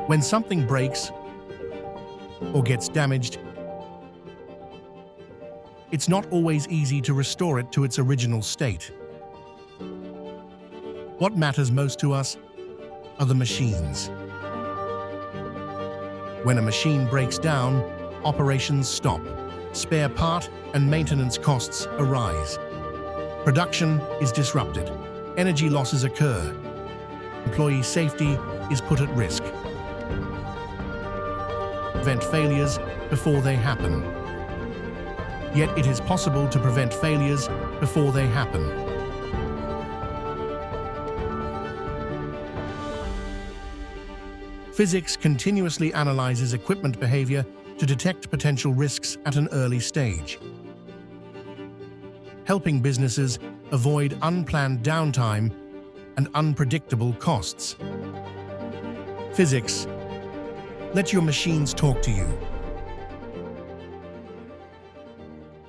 When something breaks or gets damaged, it's not always easy to restore it to its original state. What matters most to us are the machines. When a machine breaks down, operations stop. Spare part and maintenance costs arise. Production is disrupted. Energy losses occur. Employee safety is put at risk. Prevent failures before they happen. Yet it is possible to prevent failures before they happen. Fizix continuously analyzes equipment behavior to detect potential risks at an early stage, helping businesses avoid unplanned downtime and unpredictable costs. Fizix, let your machines talk to you.